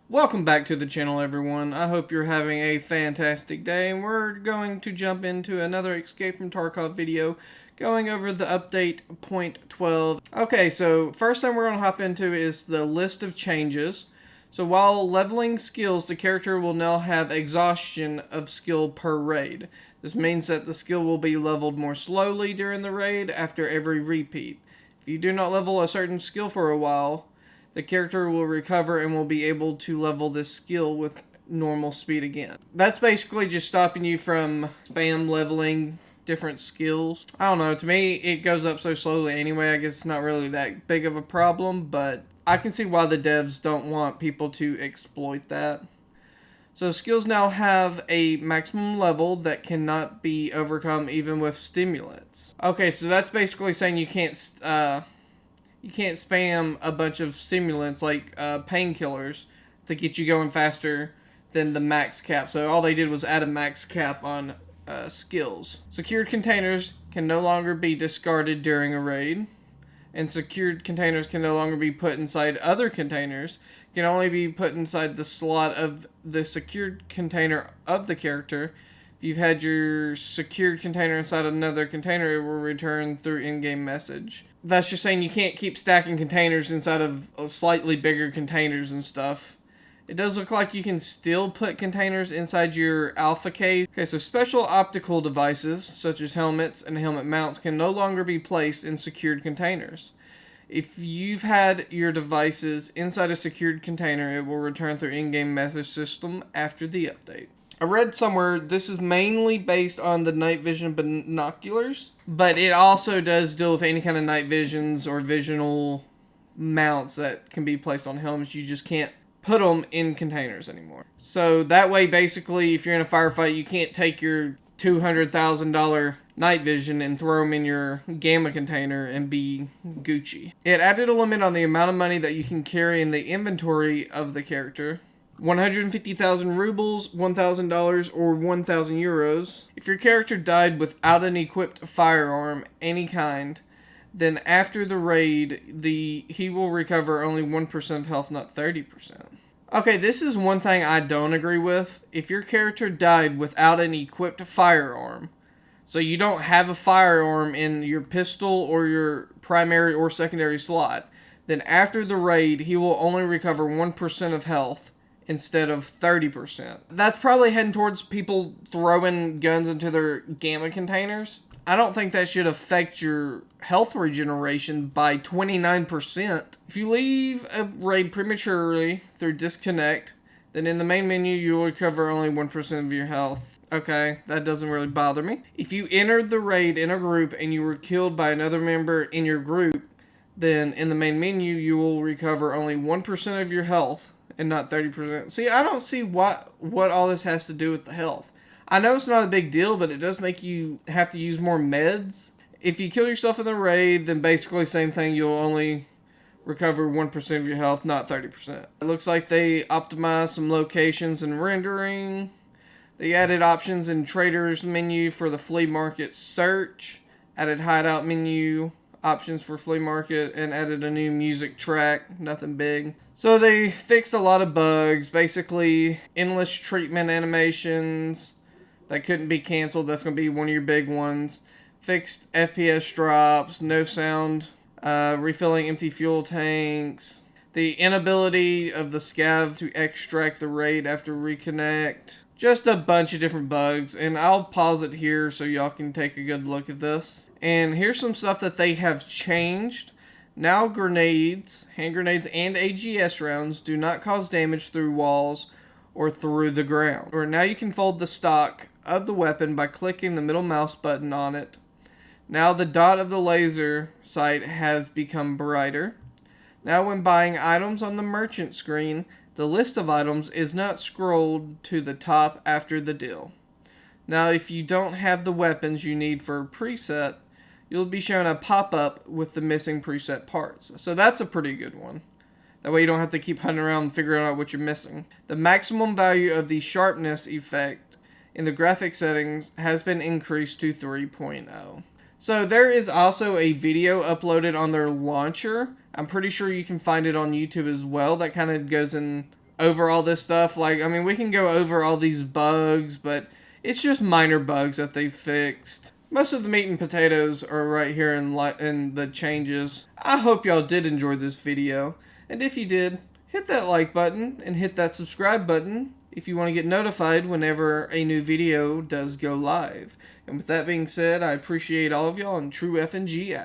Welcome back to the channel, everyone. I hope you're having a fantastic day, and we're going to jump into another Escape from Tarkov video, going over the update point 12. Okay, so first thing we're going to hop into is the list of changes. So while leveling skills, the character will now have exhaustion of skill per raid. This means that the skill will be leveled more slowly during the raid after every repeat. If you do not level a certain skill for a while, the character will recover and will be able to level this skill with normal speed again. That's basically just stopping you from spam leveling different skills. I don't know, to me it goes up so slowly anyway. I guess it's not really that big of a problem, but I can see why the devs don't want people to exploit that. So skills now have a maximum level that cannot be overcome even with stimulants. Okay, so that's basically saying you can't spam a bunch of stimulants like painkillers to get you going faster than the max cap. So all they did was add a max cap on skills. Secured containers can no longer be discarded during a raid, and secured containers can no longer be put inside other containers. Can only be put inside the slot of the secured container of the character. If you've had your secured container inside another container, it will return through in-game message. That's just saying you can't keep stacking containers inside of slightly bigger containers and stuff. It does look like you can still put containers inside your alpha case. Okay, so special optical devices, such as helmets and helmet mounts, can no longer be placed in secured containers. If you've had your devices inside a secured container, it will return through in-game message system after the update. I read somewhere this is mainly based on the night vision binoculars, but it also does deal with any kind of night visions or visional mounts that can be placed on helmets. You just can't put them in containers anymore. So that way, basically, if you're in a firefight, you can't take your $200,000 night vision and throw them in your gamma container and be Gucci. It added a limit on the amount of money that you can carry in the inventory of the character. 150,000 rubles, $1,000, or 1,000 euros. If your character died without an equipped firearm, any kind, then after the raid, he will recover only 1% of health, not 30%. Okay, this is one thing I don't agree with. If your character died without an equipped firearm, so you don't have a firearm in your pistol or your primary or secondary slot, then after the raid, he will only recover 1% of health instead of 30%. That's probably heading towards people throwing guns into their gamma containers. I don't think that should affect your health regeneration by 29%. If you leave a raid prematurely through disconnect, then in the main menu you will recover only 1% of your health. Okay, that doesn't really bother me. If you entered the raid in a group and you were killed by another member in your group, then in the main menu you will recover only 1% of your health and not 30%. See, I don't see what all this has to do with the health. I know it's not a big deal, but it does make you have to use more meds. If you kill yourself in the raid, then basically same thing, you'll only recover 1% of your health, not 30%. It looks like they optimized some locations and rendering. They added options in traders menu for the flea market search, added hideout menu options for flea market, and added a new music track. Nothing big. So they fixed a lot of bugs, basically endless treatment animations that couldn't be canceled. That's going to be one of your big ones. Fixed FPS drops, no sound, refilling empty fuel tanks, the inability of the scav to extract the raid after reconnect. Just a bunch of different bugs, and I'll pause it here so y'all can take a good look at this. And here's some stuff that they have changed. Now grenades, hand grenades, and AGS rounds do not cause damage through walls or through the ground. Or now you can fold the stock of the weapon by clicking the middle mouse button on it. Now the dot of the laser sight has become brighter. Now when buying items on the merchant screen, the list of items is not scrolled to the top after the deal. Now if you don't have the weapons you need for a preset, you'll be shown a pop-up with the missing preset parts. So that's a pretty good one. That way you don't have to keep hunting around and figuring out what you're missing. The maximum value of the sharpness effect in the graphic settings has been increased to 3.0. So there is also a video uploaded on their launcher. I'm pretty sure you can find it on YouTube as well. That kind of goes in over all this stuff. Like, I mean, we can go over all these bugs, but it's just minor bugs that they fixed. Most of the meat and potatoes are right here in the changes. I hope y'all did enjoy this video, and if you did, hit that like button and hit that subscribe button if you want to get notified whenever a new video does go live. And with that being said, I appreciate all of y'all, and True F and G out.